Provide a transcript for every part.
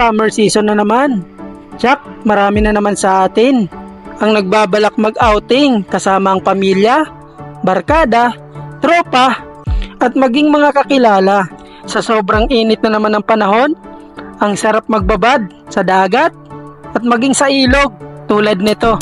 summer season na naman. Tsak, marami na naman sa atin ang nagbabalak mag-outing kasama ang pamilya, barkada, tropa, at maging mga kakilala. Sa sobrang init na naman ng panahon, ang sarap magbabad sa dagat at maging sa ilog tulad nito.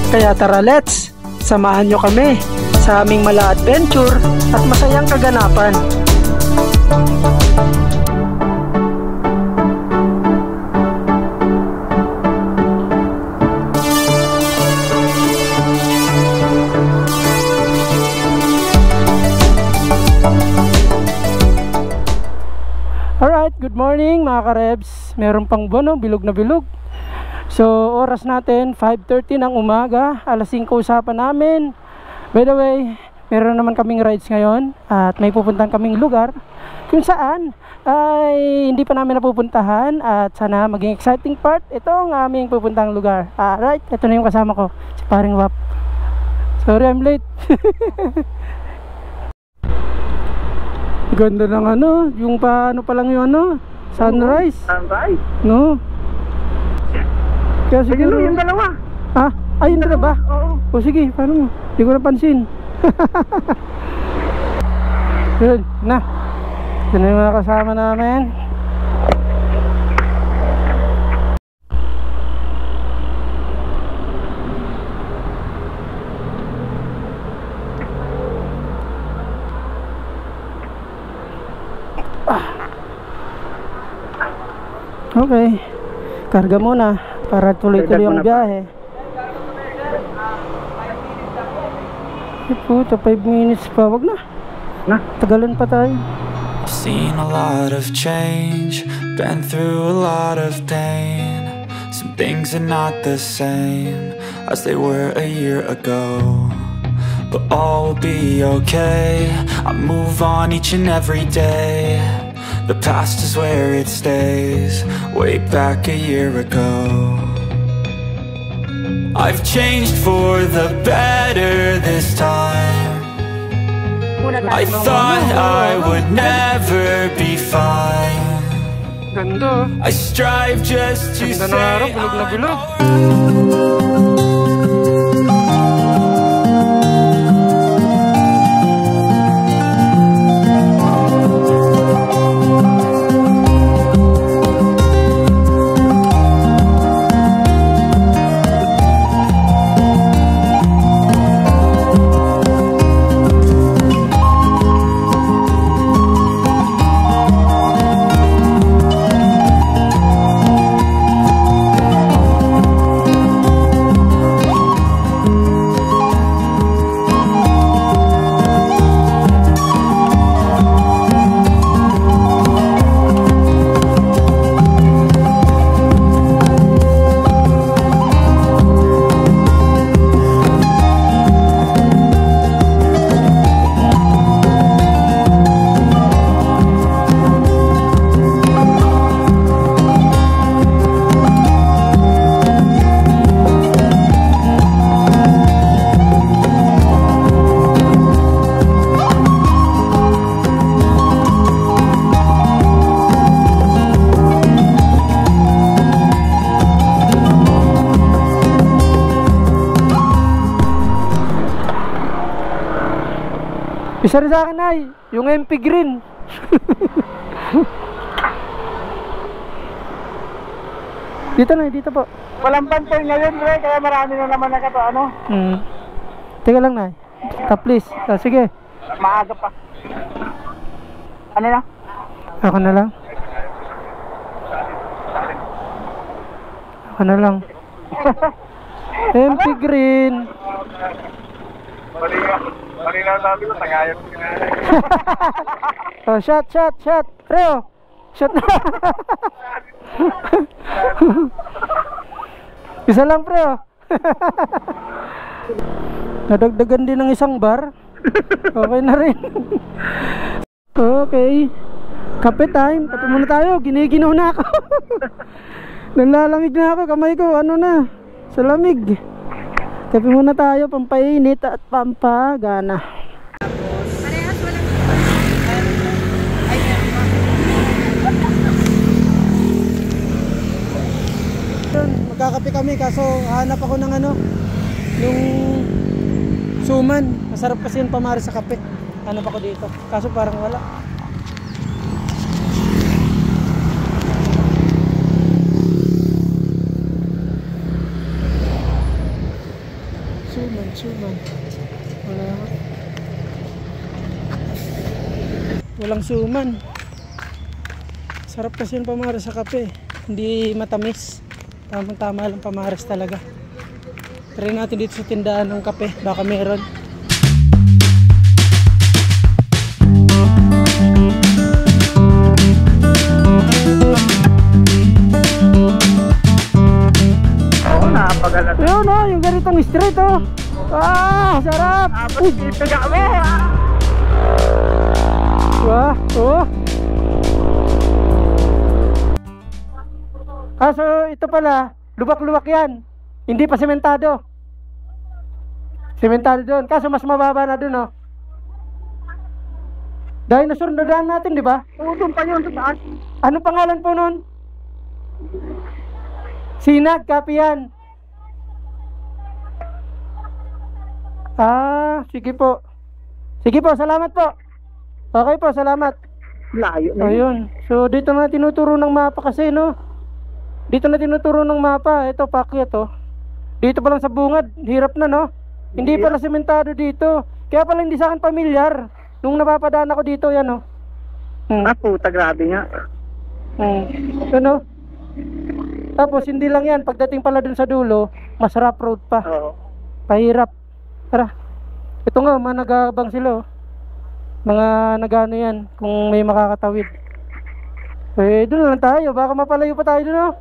Kaya tara, let's samahan nyo kami sa aming mala adventure at masayang kaganapan. Alright, good morning mga karebs. Meron pang buwan, bilog na bilog. So, oras natin, 5:30 ng umaga, alas 5 usapan namin. By the way, meron naman kaming rides ngayon at may pupuntahan kaming lugar kung saan ay hindi pa namin napupuntahan at sana maging exciting part ito ang aming pupuntahang lugar. Alright, ito na yung kasama ko, si Paring Wap. Sorry, I'm late. Ganda ng ano, yung paano pa lang yung ano, sunrise. Sunrise? No? Kaya siguro yung dalawa. Ha? Ay, yung dalawa ba? Oo. O sige, paano mo? Hindi ko napansin. Yun, na. Ito na yung mga kasama namin. Okay. Karga muna para tuloy-tuloy ang biyahe. Puta, 5 minutes pa. Wag na. Tagalan pa tayo. Seen a lot of change, been through a lot of pain. Some things are not the same as they were a year ago, but all will be okay. I move on each and every day. The past is where it stays, way back a year ago. I've changed for the better this time. I thought I would never be fine. Ganda. I strive just to Ganda say na araw, bilog na bilog. Isa rin sa akin ay yung MP Green. Dito na, dito po. Walang pantay ngayon, bro, kaya marami na naman na kato, ano? Teka lang na. Top list. Sige. Maaga pa. Ano na? Ako na lang. Ako na lang. MP Green. Mali na sabi ko, tagayan. Oh, shot. Reo, shot na. Isa lang, Reo. Nadagdagan din ng isang bar. Okay na rin. Okay. Kape time. Kape muna tayo. Giniginaw na ako. Nalalamig na ako, kamay ko, ano na, sa lamig. Kape muna tayo, pampainit at pampagana. Magkakape kami, kaso hanap ako ng ano, yung suman. Masarap kasi yung pamari sa kape. Hanap ako dito, kaso parang wala. Suman. Wala. Walang suman. Sarap kasi yung pamares sa kape. Hindi matamis. Tamang-tama lang pamares talaga. Try natin dito sa tindahan ng kape. Baka meron. Oo, napagalat. Yun o, yung ganitong straight o. Ah, sarap! Tapos ipiga mo. Wah, oh. Kaso ito pala, lubak-lubak yan. Hindi pa sementado. Sementado doon. Kaso mas mababa na doon, oh. Dinosaur na daan natin, di ba? Oo, doon pa yun sa taas. Anong pangalan po nun? Sinag, copy yan. Ah, sige po. Sige po, salamat po. Okay po, salamat. Layo na yun. Ayun. So dito na tinuturo ng mapa kasi, no. Dito na tinuturo ng mapa. Ito, pakyat, oh. Dito pa lang sa bungad, hirap na, no. Hindi pala sementado dito. Kaya pala hindi sa akin pamilyar. Nung napapadaan ako dito, yan, oh. Ah, puta, grabe nga. Ano? Tapos hindi lang yan, pagdating pala dun sa dulo, mas rough road pa. Oo. Pahirap. Tara. Ito nga, mga nagabang sila, oh. Mga nagano yan, kung may makakatawid. Eh, doon lang tayo, baka mapalayo pa tayo doon, oh.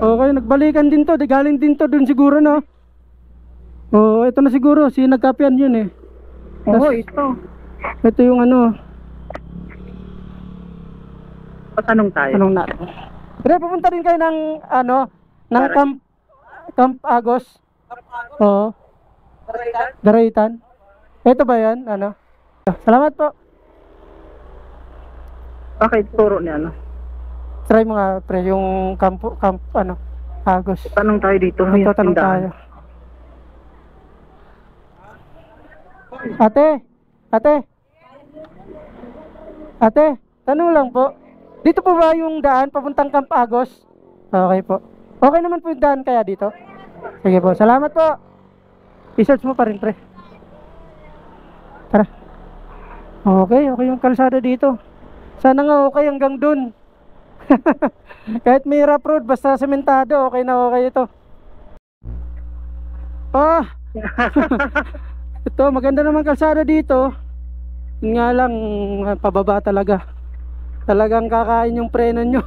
Okay, nagbalikan din to, di galing din to doon siguro, no. Oh, ito na siguro, si nagkapian yun, eh. Oo, ito. Ito yung ano, Patanong tayo. anong natin. Pero pupunta din kayo ng ano, ng Camp Agos. Oo. Daraitan. Ito ba yan? Ano? Salamat po. Bakit turo niya, ano? Try mo nga, pre, yung camp ano, Agos. Tanong tayo dito. Ito, tanong tayo. Ate, tanong lang po. Dito po ba yung daan papuntang Camp Agos? Okay po. Okay naman po yung daan kaya dito? Sige po, salamat po. I-search mo pa rin, pre. Tara. Okay yung kalsada dito. Sana nga okay hanggang dun. Kahit may rough road, basta sementado, okay na okay ito. Ah! Ito, maganda naman kalsada dito. Yun nga lang, pababa talaga. Talagang kakain yung preno nyo.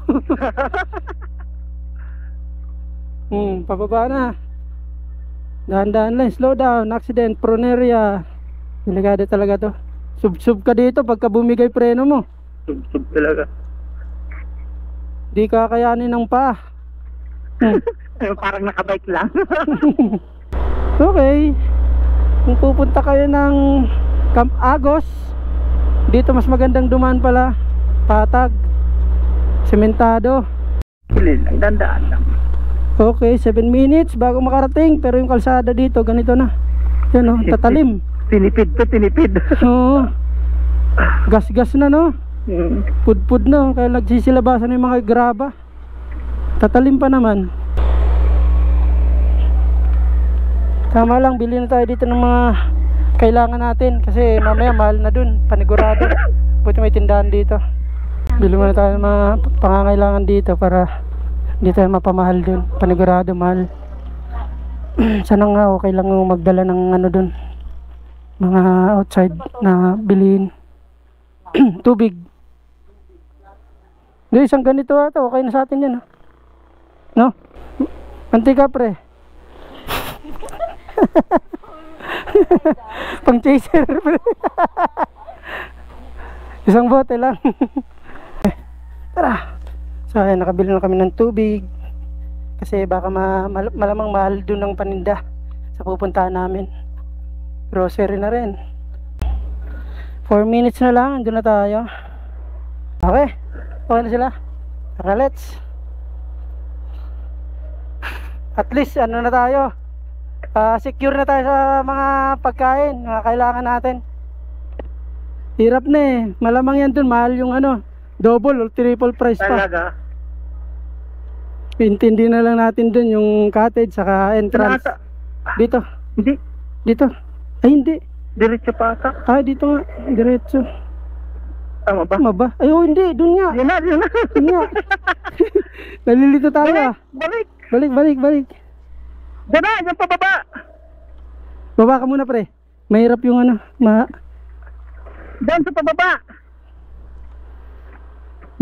Pababa na. Dahan-dahan lang, slow down, accident, prone area. Delikado talaga to. Sub-sub ka dito pagka bumigay preno mo. Sub-sub talaga. Di kakayanin ng paa. Parang nakabike lang. Okay. Kung pupunta kayo ng Camp Agos, dito mas magandang dumaan pala. Patag, sementado. Hilil lang, dandaan lang. Okay, 7 minutes bago makarating. Pero yung kalsada dito, ganito na. Yan, oh, tatalim. Tinipid to, tinipid. Oo. Gas-gas na, no? Pud-pud na, kaya nagsisilabasan yung mga graba. Tatalim pa naman. Tama lang, bilhin na tayo dito ng mga kailangan natin. Kasi mamaya mahal na dun, panigurado. Buti may tindahan dito. Bilhin muna tayo ng mga pangangailangan dito para hindi tayo mapamahal dun. Panigurado, mahal. Sana nga okay lang magdala ng ano dun, mga outside na bilhin. Tubig. Hindi, isang ganito ata, okay na sa atin yan, no? Mantika, pre. Pang chaser, pre. Isang bote lang. Tara, So ayan, nakabili na kami ng tubig. Kasi baka malamang mahal dun ng paninda sa pupuntahan namin. Grocery na rin. 4 minutes na lang, andun na tayo. Okay, okay na sila. Tara, let's. At least ano na tayo, secure na tayo sa mga pagkain, mga kailangan natin. Hirap na eh, malamang yan dun, mahal yung ano, double or triple price pa. Talaga? Intindi na lang natin dun yung cottage saka entrance. Dito. Hindi. Dito. Ay hindi. Diretso pa ata. Ah, dito nga, diretso. Tama ba? Tama ba? Ay oh, hindi, dun nga. Yun na, yun na. Dun nga. Nalilito tayo ah. Balik. Balik. Diyan na, dyan pa baba. Baba ka muna pre. Mahirap yung ano, Dyan sa pababa.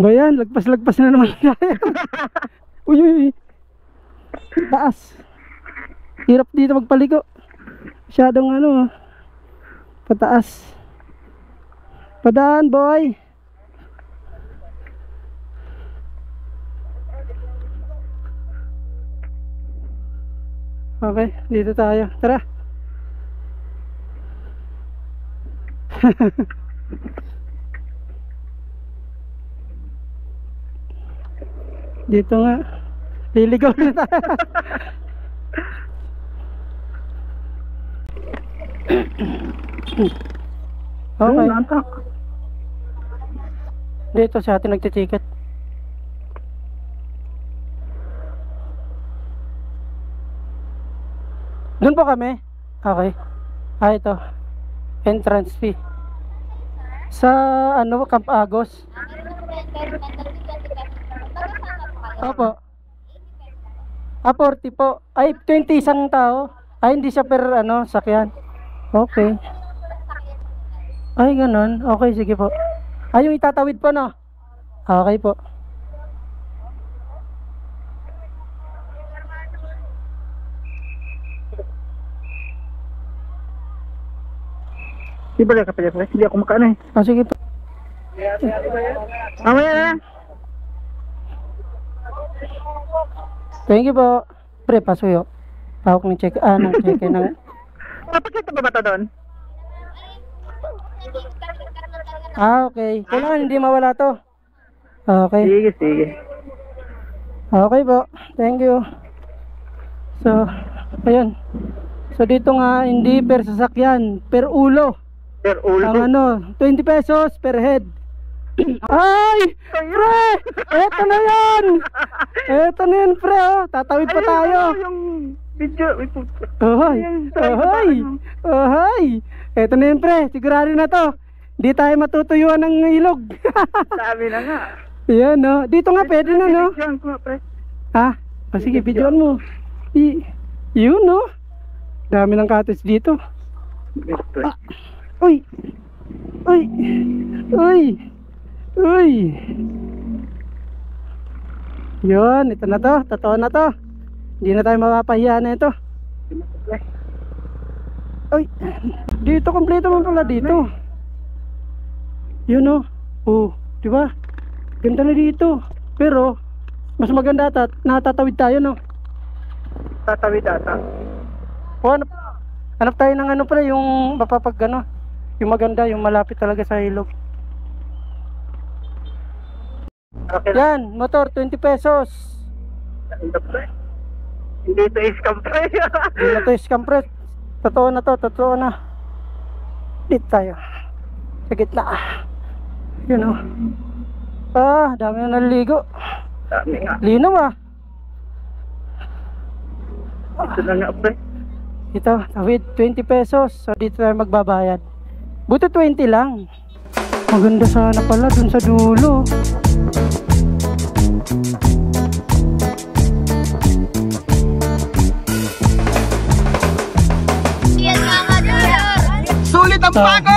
Ba yan, lagpas na naman tayo. Uy. Taas. Hirap dito magpaliko. Masyadong ano, pataas. Padaan boy. Okay, dito tayo. Tara. Dito nga. Liligaw na tayo. Okay. Dito sa atin nagtitiket. Doon po kami. Okay. Ito. Entrance fee. Sa ano, Camp Agos. Opo. 40 po. Ay, 20 isang tao. Ay, hindi siya per ano, sakyan. Okay. Ay, ganun. Okay, sige po. Ay, yung itatawid po, no? Okay po. Di ba ka pa dyan? Hindi ako makaano eh. Oh, sige po. Mamaya na. Thank you po. Pre, pasuyo. Pahok ng check. Ng check ng... Napakita ba ba ito doon? Okay. Kailangan hindi mawala to. Okay. Sige. Okay po. Thank you. So, ayun. So, dito nga, hindi per sasakyan. Per ulo. Per ulo. Ang ano, 20 pesos per head. Ay! Pre! Eto na yan! Eto na yan, pre, oh. Tatawid pa tayo. Yung video. Ohoy! Ohoy! Eto na yan, pre. Sigurado na to. Hindi tayo matutuyuan ng ilog. Sabi na nga. Yan, no. Dito nga, pwede na, no? Videoan ko nga, pre. Ha? Sige, videoan mo. Yun, no? Dami ng cottage dito. Uy! Yun, ito na to. Totoo na to. Hindi na tayo mapapahiya na ito. Uy! Dito, kompleto man pala dito. Yun, no? Oh, di ba? Ganda na dito. Pero, mas maganda natatawid tayo, no? Tatawid ata. O, hanap tayo ng ano pala, yung mapapag ano, yung maganda, yung malapit talaga sa ilog. Okay. Yan, motor, 20 pesos. Hindi ito scam, pre. Hindi na to scam, pre. Totoo na to, totoo na. Dito tayo. Sa gitna. Yun o. Dami na naliligo. Dami nga. Linaw ah. Ito na nga, pre. Ito, tawid, 20 pesos. So dito tayo magbabayad. Buto 20 lang. Maganda sana pala dun sa dulo. Sulit ang pagod!